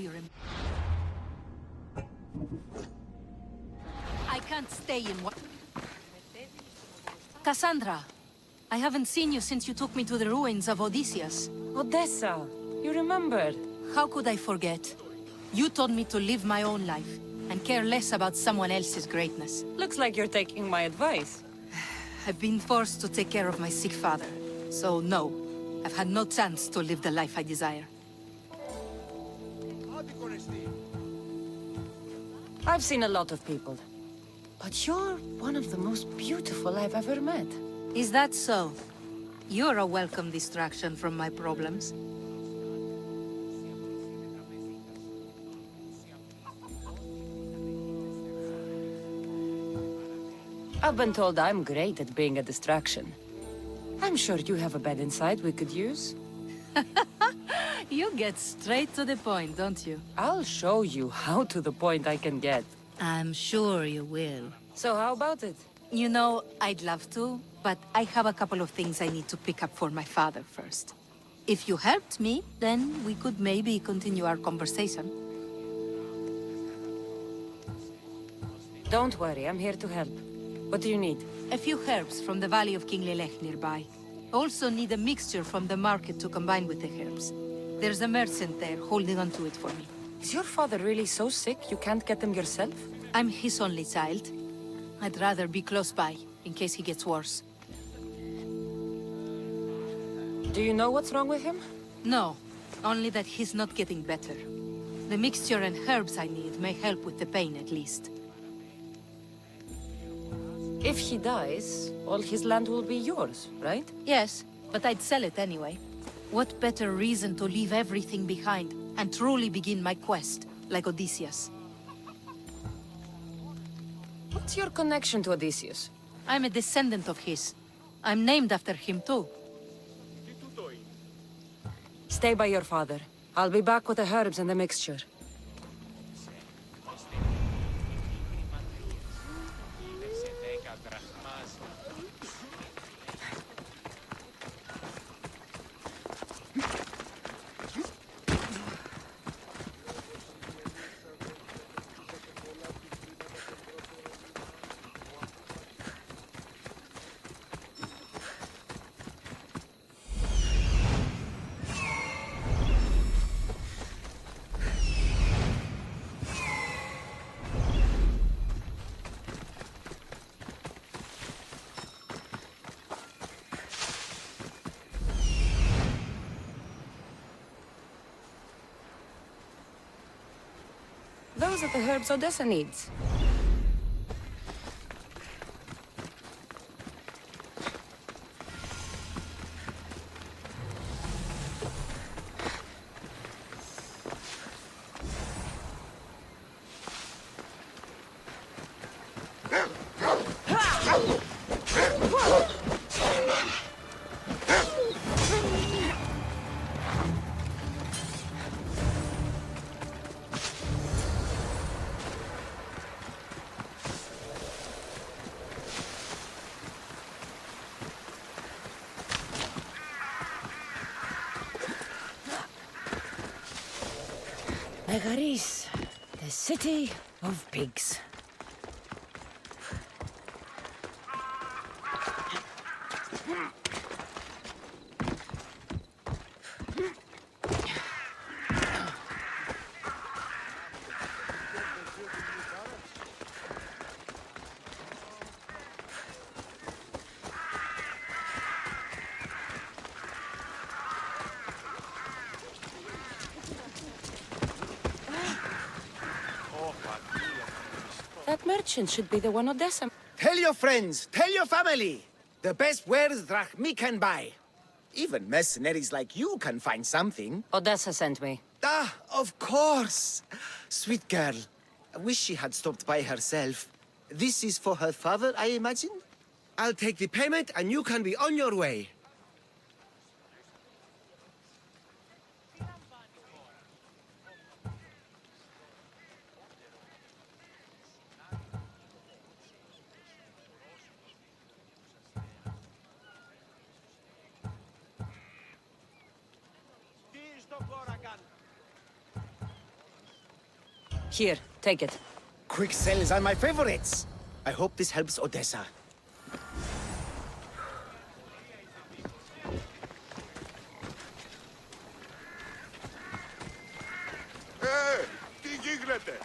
be I can't stay in one. Cassandra, I haven't seen you since you took me to the ruins of Odysseus. Odessa! You remembered? How could I forget? You told me to live my own life, and care less about someone else's greatness. Looks like you're taking my advice. I've been forced to take care of my sick father, so no. I've had no chance to live the life I desire. I've seen a lot of people. But you're one of the most beautiful I've ever met. Is that so? You're a welcome distraction from my problems. I've been told I'm great at being a distraction. I'm sure you have a bed inside we could use. You get straight to the point, don't you? I'll show you how to the point I can get. I'm sure you will. So how about it? You know, I'd love to, but I have a couple of things I need to pick up for my father first. If you helped me, then we could maybe continue our conversation. Don't worry, I'm here to help. What do you need? A few herbs from the Valley of King Lelech nearby. Also need a mixture from the market to combine with the herbs. There's a merchant there holding on to it for me. Is your father really so sick you can't get them yourself? I'm his only child. I'd rather be close by, in case he gets worse. Do you know what's wrong with him? No, only that he's not getting better. The mixture and herbs I need may help with the pain at least. If he dies, all his land will be yours, right? Yes, but I'd sell it anyway. What better reason to leave everything behind and truly begin my quest, like Odysseus? What's your connection to Odysseus? I'm a descendant of his. I'm named after him too. Stay by your father. I'll be back with the herbs and the mixture. Those are the herbs Odessa needs. Megaris, the city of pigs. That merchant should be the one Odessa. Tell your friends, tell your family. The best wares drachmi can buy. Even mercenaries like you can find something. Odessa sent me. Ah, of course. Sweet girl. I wish she had stopped by herself. This is for her father, I imagine? I'll take the payment and you can be on your way. Here, take it. Quick sells are my favorites. I hope this helps Odessa. Τι γίνεται?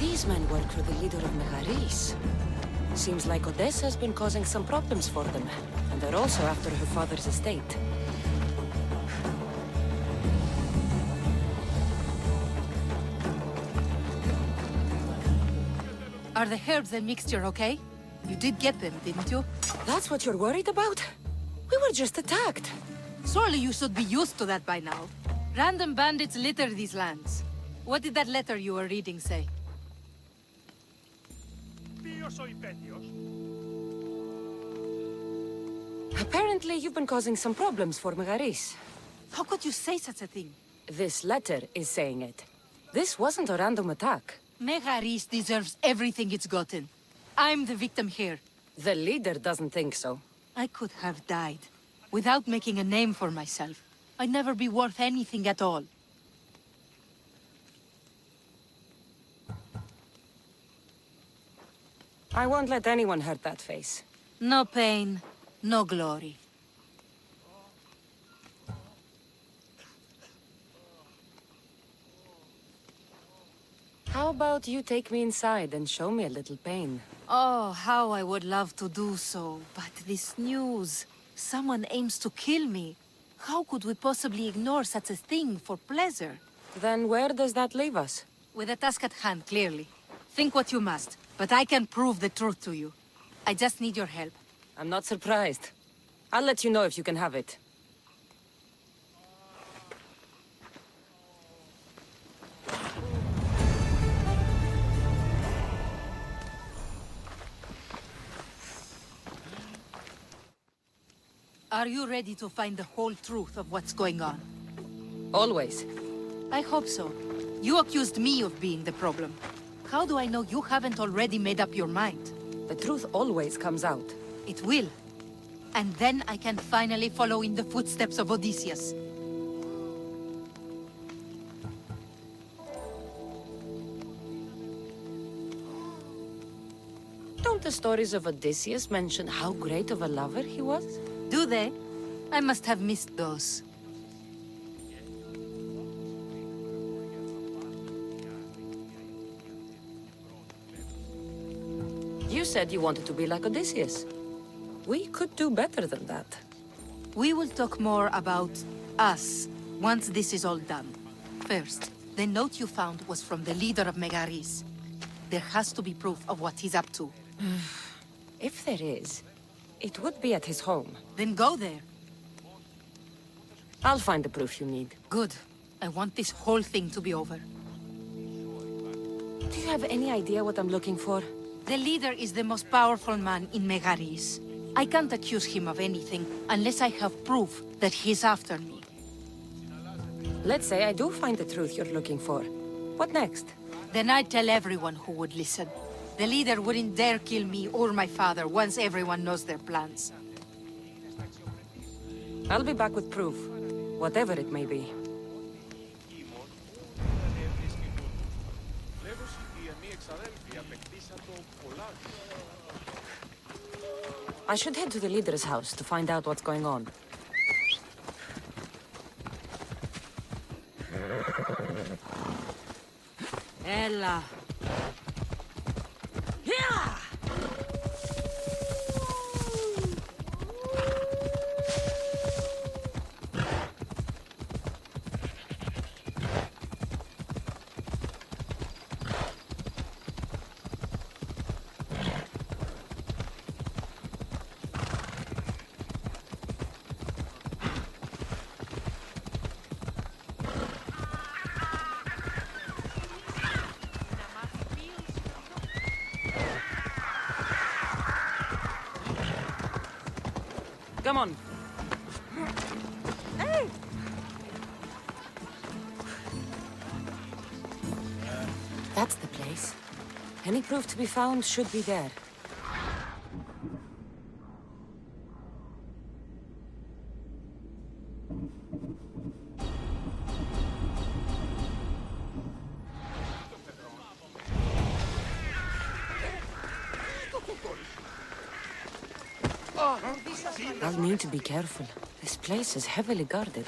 These men work for the leader of Megaris. Seems like Odessa has been causing some problems for them, and they're also after her father's estate. Are the herbs and mixture okay? You did get them, didn't you? That's what you're worried about? We were just attacked. Surely you should be used to that by now. Random bandits litter these lands. What did that letter you were reading say? Apparently, you've been causing some problems for Megaris. How could you say such a thing? This letter is saying it. This wasn't a random attack. Megaris deserves everything it's gotten. I'm the victim here. The leader doesn't think so. I could have died without making a name for myself. I'd never be worth anything at all. I won't let anyone hurt that face. No pain, no glory. How about you take me inside and show me a little pain? Oh, how I would love to do so, but this news... Someone aims to kill me. How could we possibly ignore such a thing for pleasure? Then where does that leave us? With a task at hand, clearly. Think what you must, but I can prove the truth to you. I just need your help. I'm not surprised. I'll let you know if you can have it. Are you ready to find the whole truth of what's going on? Always. I hope so. You accused me of being the problem. How do I know you haven't already made up your mind? The truth always comes out. It will. And then I can finally follow in the footsteps of Odysseus. Don't the stories of Odysseus mention how great of a lover he was? Do they? I must have missed those. You said you wanted to be like Odysseus. We could do better than that. We will talk more about us once this is all done. First, the note you found was from the leader of Megaris. There has to be proof of what he's up to. If there is, it would be at his home. Then go there. I'll find the proof you need. Good. I want this whole thing to be over. Do you have any idea what I'm looking for? The leader is the most powerful man in Megaris. I can't accuse him of anything unless I have proof that he's after me. Let's say I do find the truth you're looking for. What next? Then I'd tell everyone who would listen. The leader wouldn't dare kill me or my father once everyone knows their plans. I'll be back with proof, whatever it may be. I should head to the leader's house to find out what's going on. Ella. Yeah! Come on. Hey! That's the place. Any proof to be found should be there. I'll need to be careful. This place is heavily guarded.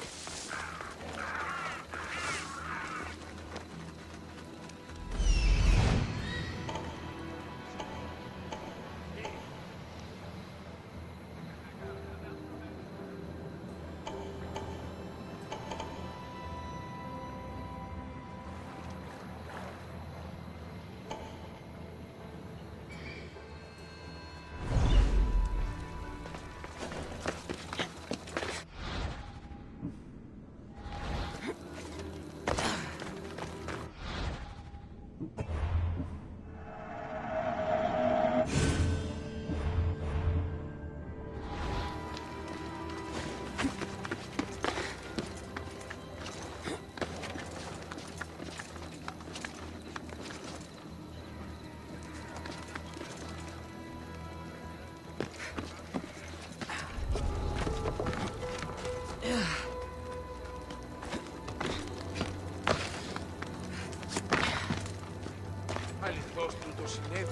Αληθώς του το συνέβη.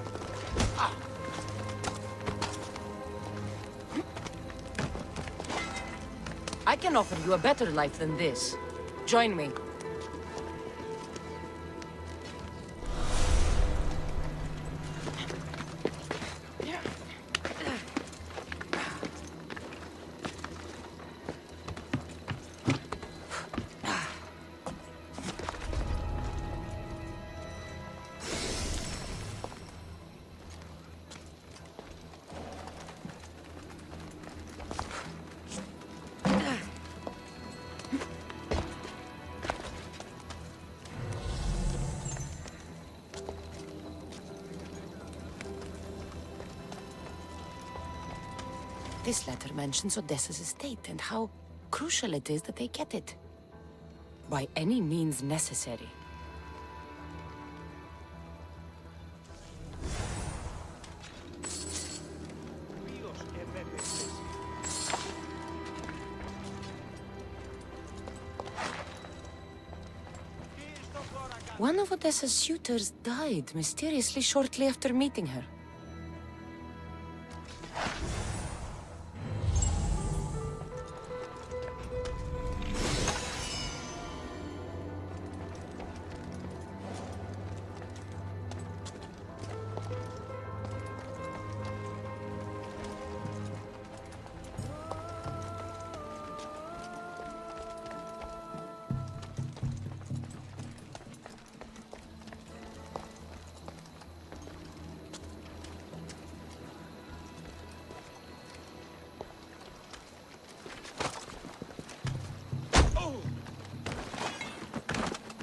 I can offer you a better life than this. Join me. This letter mentions Odessa's estate and how crucial it is that they get it. By any means necessary. One of Odessa's suitors died mysteriously shortly after meeting her.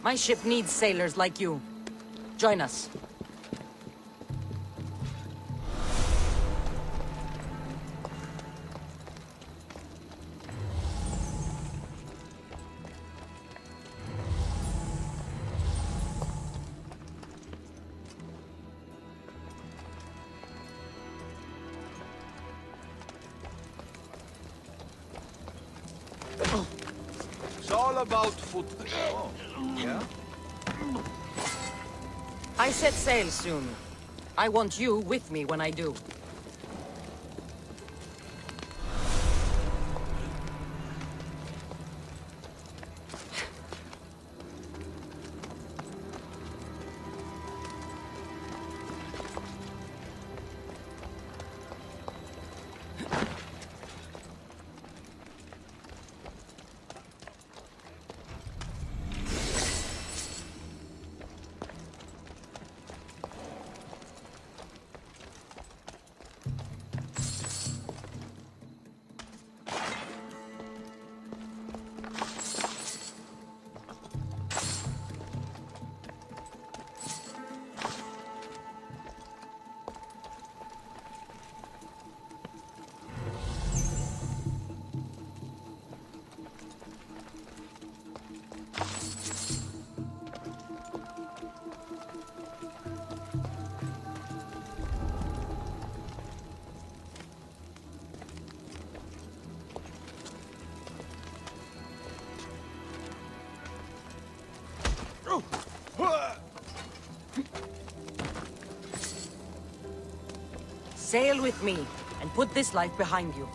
My ship needs sailors like you. Join us. It's all about footprints. Oh, yeah? I set sail soon. I want you with me when I do. Sail with me, and put this life behind you.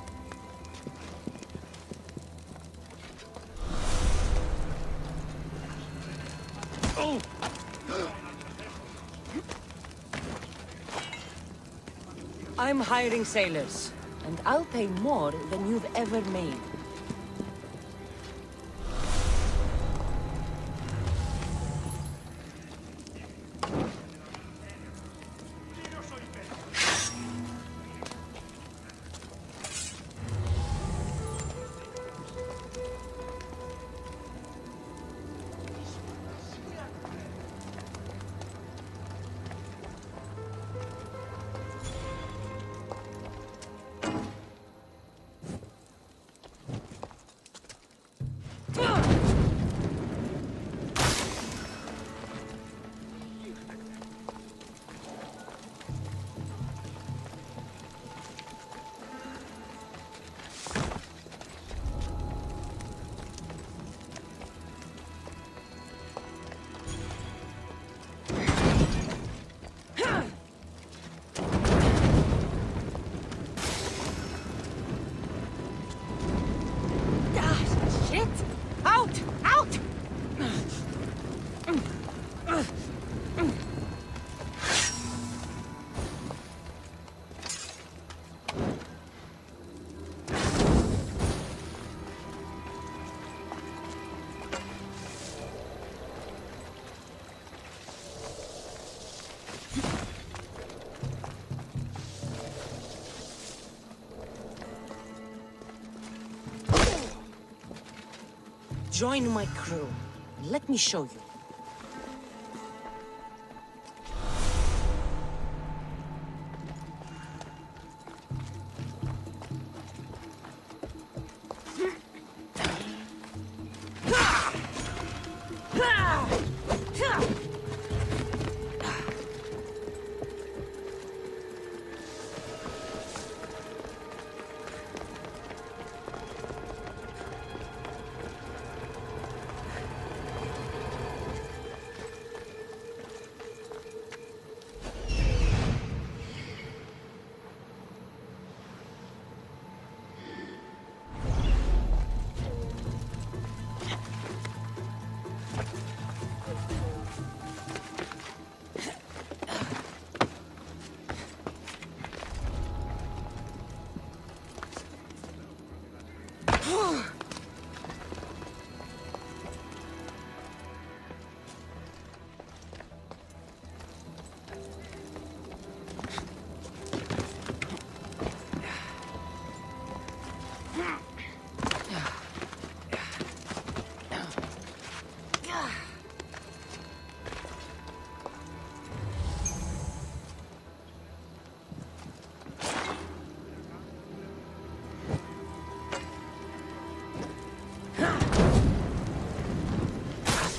I'm hiring sailors, and I'll pay more than you've ever made. Join my crew. Let me show you.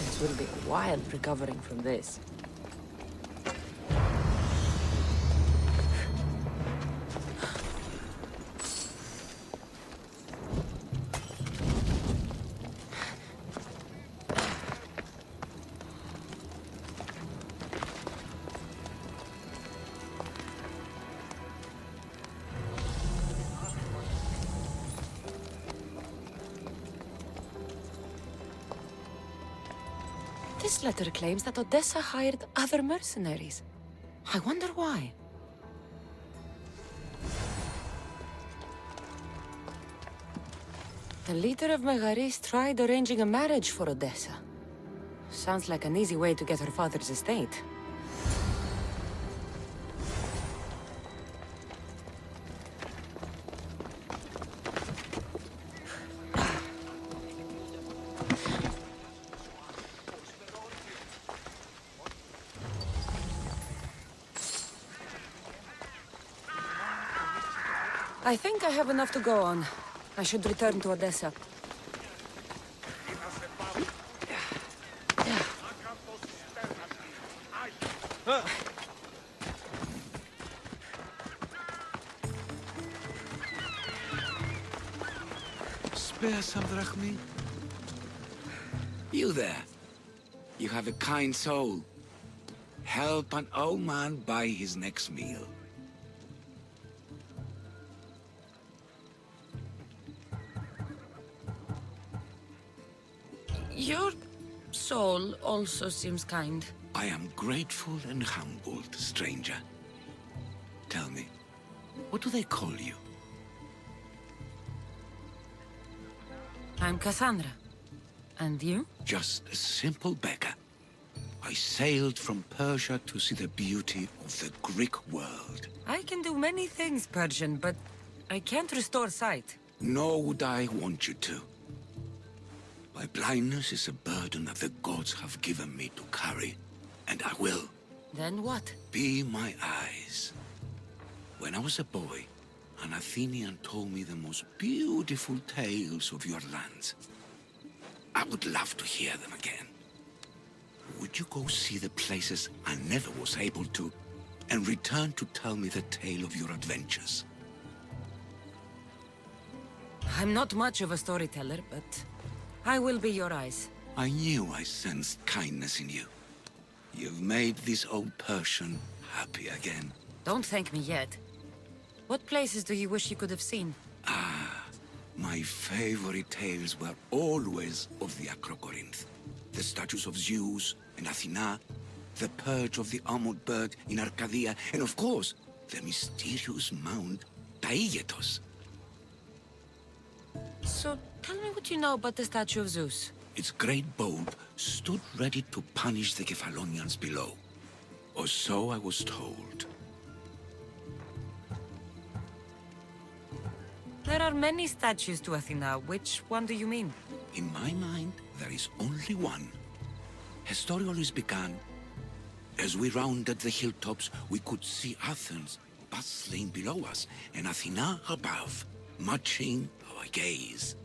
It will be a while recovering from this. This letter claims that Odessa hired other mercenaries. I wonder why. The leader of Megaris tried arranging a marriage for Odessa. Sounds like an easy way to get her father's estate. I think I have enough to go on. I should return to Odessa. Spare some drachmi? You there. You have a kind soul. Help an old man buy his next meal. Your soul also seems kind. I am grateful and humbled, stranger. Tell me, what do they call you? I'm Cassandra. And you? Just a simple beggar. I sailed from Persia to see the beauty of the Greek world. I can do many things, Persian, but I can't restore sight. Nor would I want you to. My blindness is a burden that the gods have given me to carry, and I will. Then what? Be my eyes. When I was a boy, an Athenian told me the most beautiful tales of your lands. I would love to hear them again. Would you go see the places I never was able to, and return to tell me the tale of your adventures? I'm not much of a storyteller, but I will be your eyes. I knew I sensed kindness in you. You've made this old Persian happy again. Don't thank me yet. What places do you wish you could have seen? My favorite tales were always of the Acrocorinth. The statues of Zeus and Athena, the perch of the armored bird in Arcadia, and of course, the mysterious mound Taigetos. So, tell me what you know about the statue of Zeus. Its great bulb stood ready to punish the Kephalonians below. Or so I was told. There are many statues to Athena. Which one do you mean? In my mind, there is only one. Her story always began. As we rounded the hilltops, we could see Athens bustling below us, and Athena above, matching our gaze.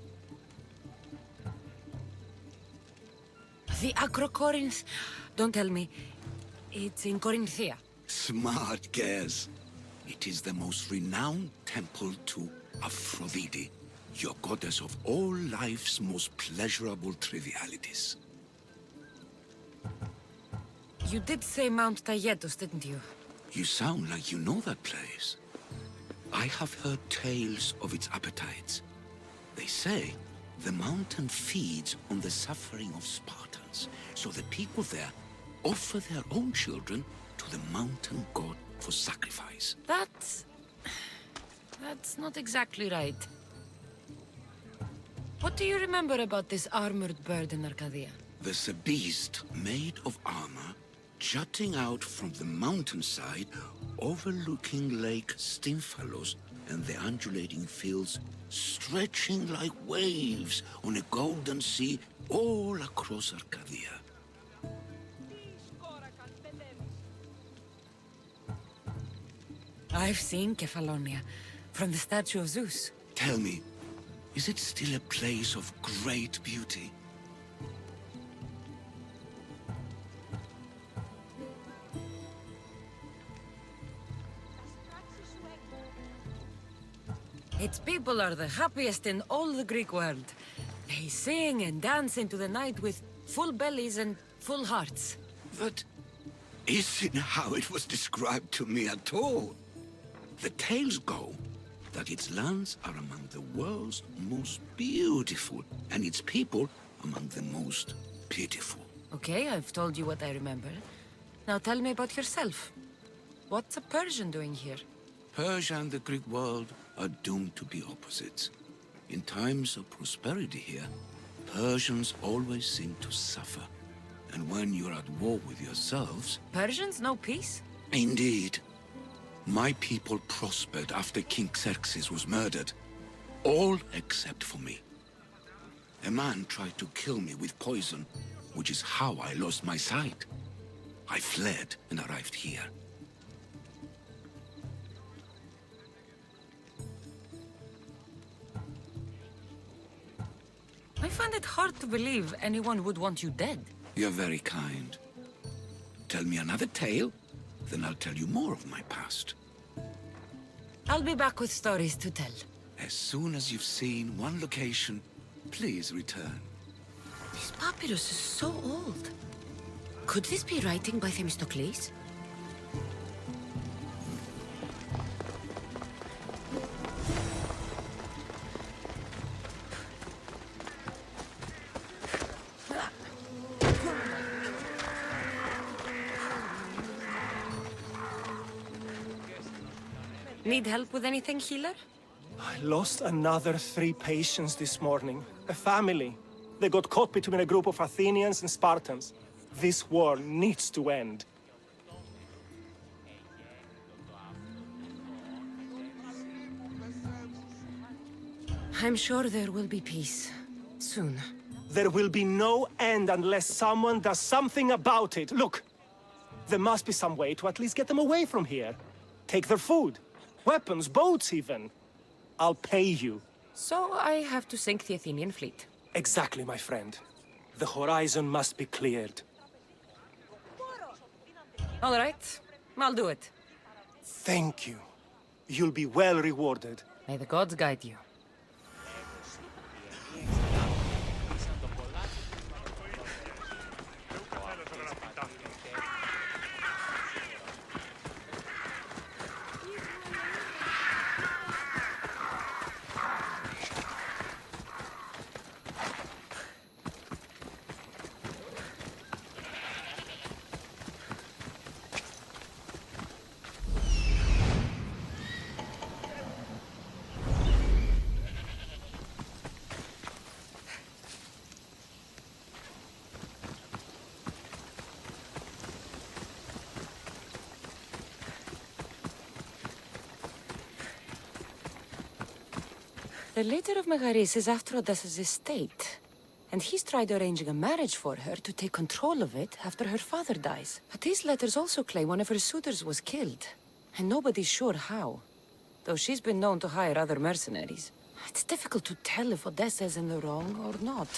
The Acrocorinth? Don't tell me. It's in Corinthia. Smart guess. It is the most renowned temple to Aphrodite, your goddess of all life's most pleasurable trivialities. You did say Mount Taygetos, didn't you? You sound like you know that place. I have heard tales of its appetites. They say the mountain feeds on the suffering of Spartans. lands, so the people there offer their own children to the mountain god for sacrifice. That's not exactly right. What do you remember about this armored bird in Arcadia? There's a beast made of armor jutting out from the mountainside, overlooking Lake Stymphalos and the undulating fields stretching like waves on a golden sea all across Arcadia. I've seen Kefalonia, from the statue of Zeus. Tell me, is it still a place of great beauty? Its people are the happiest in all the Greek world. They sing and dance into the night with full bellies and full hearts. That isn't how it was described to me at all. The tales go that its lands are among the world's most beautiful, and its people among the most pitiful. Okay, I've told you what I remember. Now tell me about yourself. What's a Persian doing here? Persia and the Greek world are doomed to be opposites. In times of prosperity here, Persians always seem to suffer. And when you're at war with yourselves... Persians know peace? Indeed. My people prospered after King Xerxes was murdered. All except for me. A man tried to kill me with poison, which is how I lost my sight. I fled and arrived here. I find it hard to believe anyone would want you dead. You're very kind. Tell me another tale, then I'll tell you more of my past. I'll be back with stories to tell. As soon as you've seen one location, please return. This papyrus is so old. Could this be writing by Themistocles? Need help with anything, healer? I lost another 3 patients this morning. A family. They got caught between a group of Athenians and Spartans. This war needs to end. I'm sure there will be peace. Soon. There will be no end unless someone does something about it. Look! There must be some way to at least get them away from here. Take their food. Weapons, boats even. I'll pay you. So I have to sink the Athenian fleet. Exactly, my friend. The horizon must be cleared. All right, I'll do it. Thank you. You'll be well rewarded. May the gods guide you. The leader of Megaris is after Odessa's estate. And he's tried arranging a marriage for her to take control of it after her father dies. But these letters also claim one of her suitors was killed. And nobody's sure how. Though she's been known to hire other mercenaries. It's difficult to tell if Odessa is in the wrong or not.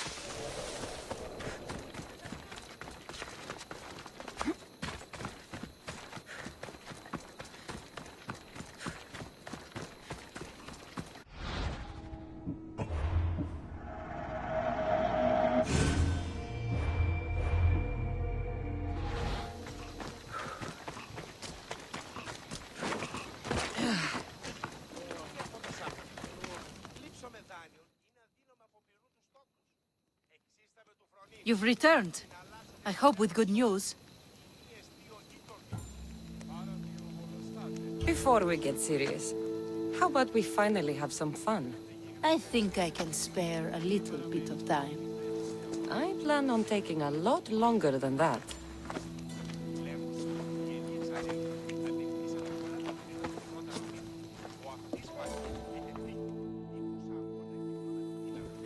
You've returned. I hope with good news. Before we get serious, how about we finally have some fun? I think I can spare a little bit of time. I plan on taking a lot longer than that.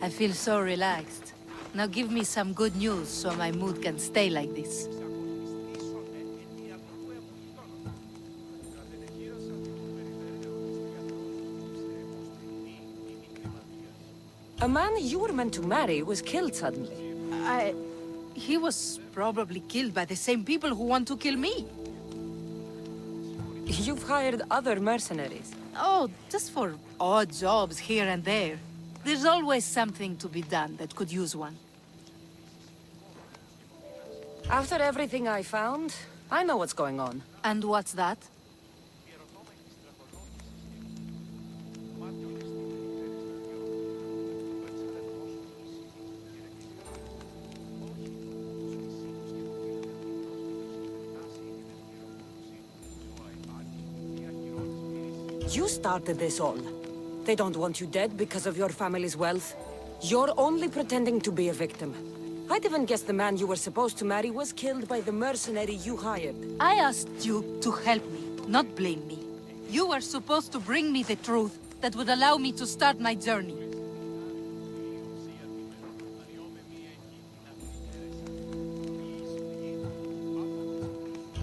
I feel so relaxed. Now give me some good news so my mood can stay like this. A man you were meant to marry was killed suddenly. He was probably killed by the same people who want to kill me. You've hired other mercenaries. Oh, just for odd jobs here and there. There's always something to be done that could use one. After everything I found, I know what's going on. And what's that? You started this all. They don't want you dead because of your family's wealth. You're only pretending to be a victim. I'd even guess the man you were supposed to marry was killed by the mercenary you hired. I asked you to help me, not blame me. You were supposed to bring me the truth that would allow me to start my journey.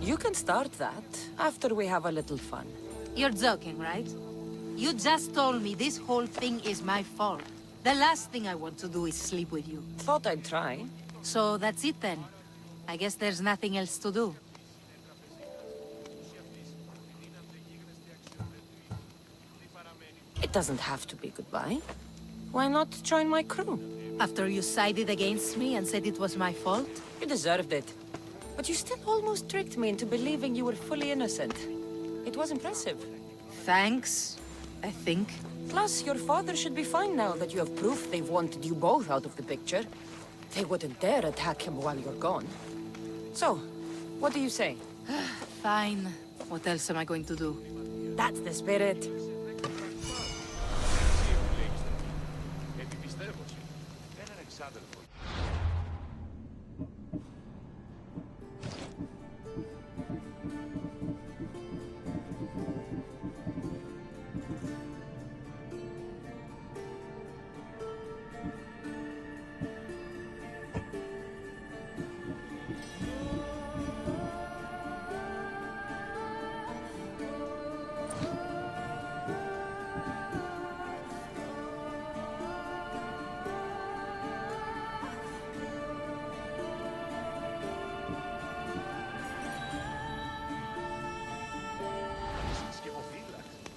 You can start that after we have a little fun. You're joking, right? You just told me this whole thing is my fault. The last thing I want to do is sleep with you. Thought I'd try. So that's it then. I guess there's nothing else to do. It doesn't have to be goodbye. Why not join my crew? After you sided against me and said it was my fault? You deserved it. But you still almost tricked me into believing you were fully innocent. It was impressive. Thanks, I think. Plus, your father should be fine now that you have proof they've wanted you both out of the picture. They wouldn't dare attack him while you're gone. So, what do you say? Fine. What else am I going to do? That's the spirit.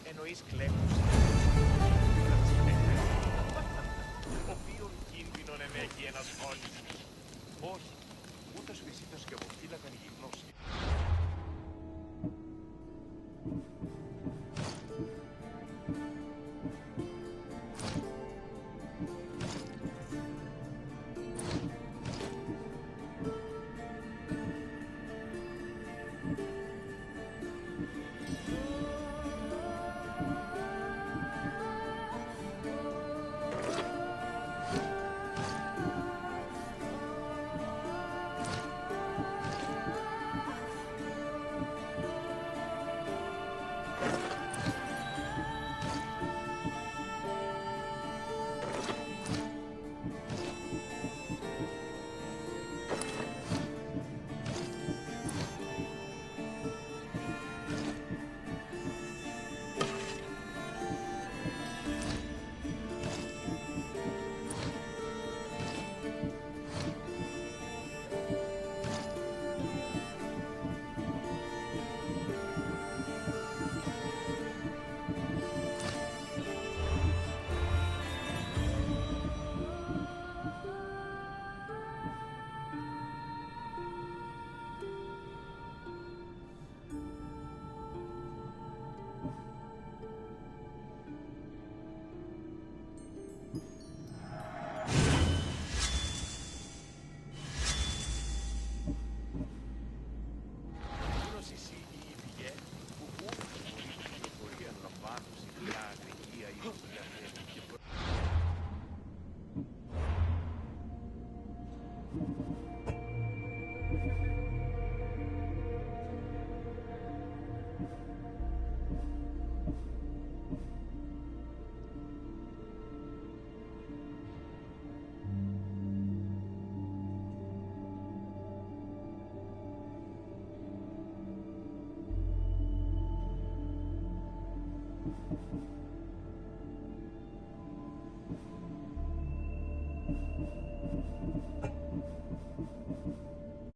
Εννοείς κλέφτους